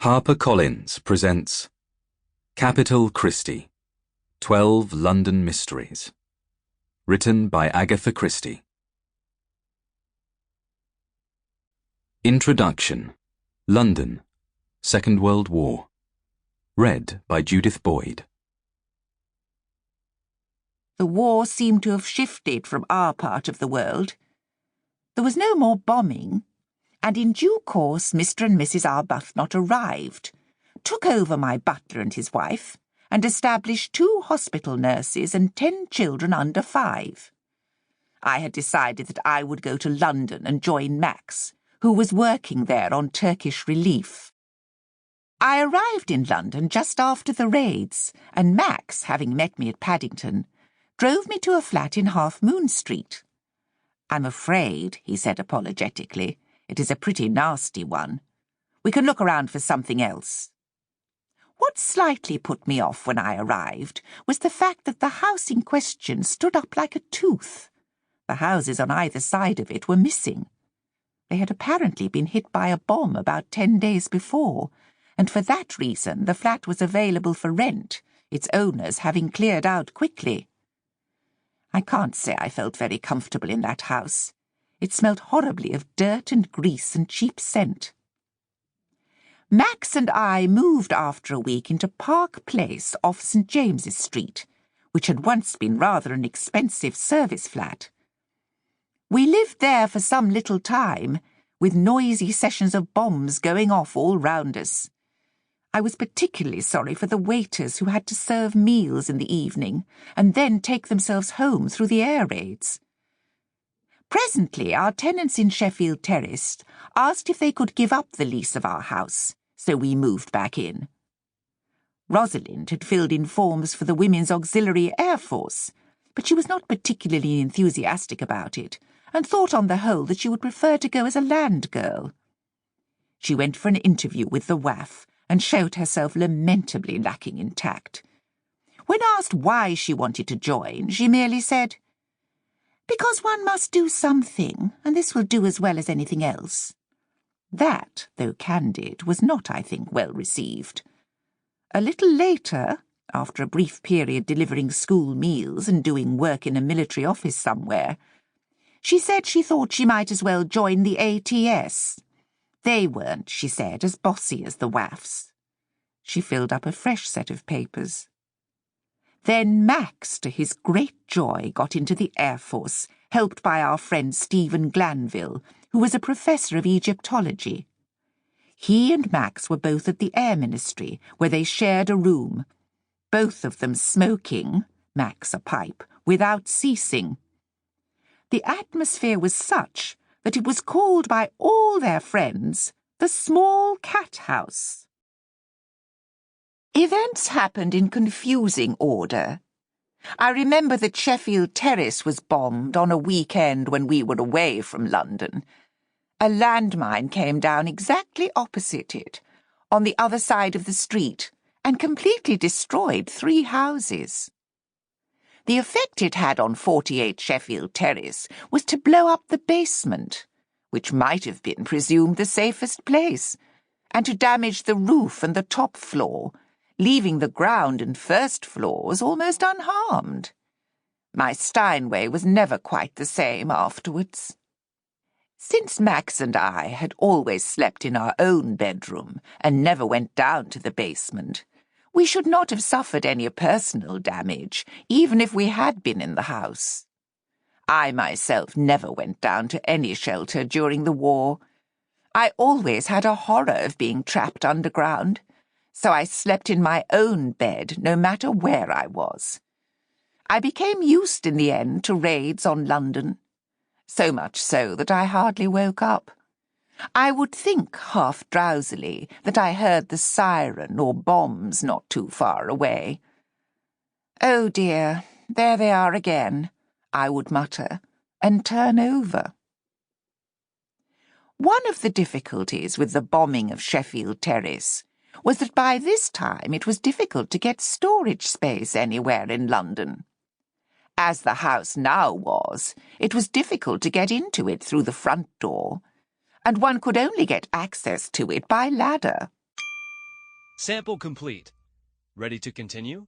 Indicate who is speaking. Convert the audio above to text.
Speaker 1: HarperCollins presents Agatha Christie, 12 London Mysteries. Written by Agatha Christie. Introduction. London, Second World War. Read by Judith Boyd.
Speaker 2: The war seemed to have shifted from our part of the world. There was no more bombing, and in due course Mr. and Mrs. Arbuthnot arrived, took over my butler and his wife, and established 2 hospital nurses and 10 children under 5. I had decided that I would go to London and join Max, who was working there on Turkish relief. I arrived in London just after the raids, and Max, having met me at Paddington, drove me to a flat in Half Moon Street. "I'm afraid," he said apologetically, "it is a pretty nasty one. We can look around for something else." What slightly put me off when I arrived was the fact that the house in question stood up like a tooth. The houses on either side of it were missing. They had apparently been hit by a bomb about 10 days before, and for that reason the flat was available for rent, its owners having cleared out quickly. I can't say I felt very comfortable in that house. It smelled horribly of dirt and grease and cheap scent. Max and I moved after a week into Park Place off St. James's Street, which had once been rather an expensive service flat. We lived there for some little time, with noisy sessions of bombs going off all round us. I was particularly sorry for the waiters who had to serve meals in the evening and then take themselves home through the air raids. Presently, our tenants in Sheffield Terrace asked if they could give up the lease of our house, so we moved back in. Rosalind had filled in forms for the Women's Auxiliary Air Force, but she was not particularly enthusiastic about it, and thought on the whole that she would prefer to go as a land girl. She went for an interview with the WAF, and showed herself lamentably lacking in tact. When asked why she wanted to join, she merely said, "Because one must do something, and this will do as well as anything else." That, though candid, was not, I think, well received. A little later, after a brief period delivering school meals and doing work in a military office somewhere, she said she thought she might as well join the ATS. They weren't, she said, as bossy as the WAFs. She filled up a fresh set of papers. Then Max, to his great joy, got into the Air Force, helped by our friend Stephen Glanville, who was a professor of Egyptology. He and Max were both at the Air Ministry, where they shared a room, both of them smoking, Max a pipe, without ceasing. The atmosphere was such that it was called by all their friends the Small Cat House. Events happened in confusing order. I remember that Sheffield Terrace was bombed on a weekend when we were away from London. A landmine came down exactly opposite it, on the other side of the street, and completely destroyed 3 houses. The effect it had on 48 Sheffield Terrace was to blow up the basement, which might have been presumed the safest place, and to damage the roof and the top floor, leaving the ground and first floors almost unharmed. My Steinway was never quite the same afterwards. Since Max and I had always slept in our own bedroom and never went down to the basement, we should not have suffered any personal damage, even if we had been in the house. I myself never went down to any shelter during the war. I always had a horror of being trapped underground, so I slept in my own bed no matter where I was. I became used in the end to raids on London, so much so that I hardly woke up. I would think, half drowsily, that I heard the siren or bombs not too far away. "Oh dear, there they are again," I would mutter, and turn over. One of the difficulties with the bombing of Sheffield Terrace was that by this time it was difficult to get storage space anywhere in London. As the house now was, it was difficult to get into it through the front door, and one could only get access to it by ladder.
Speaker 3: Sample complete. Ready to continue?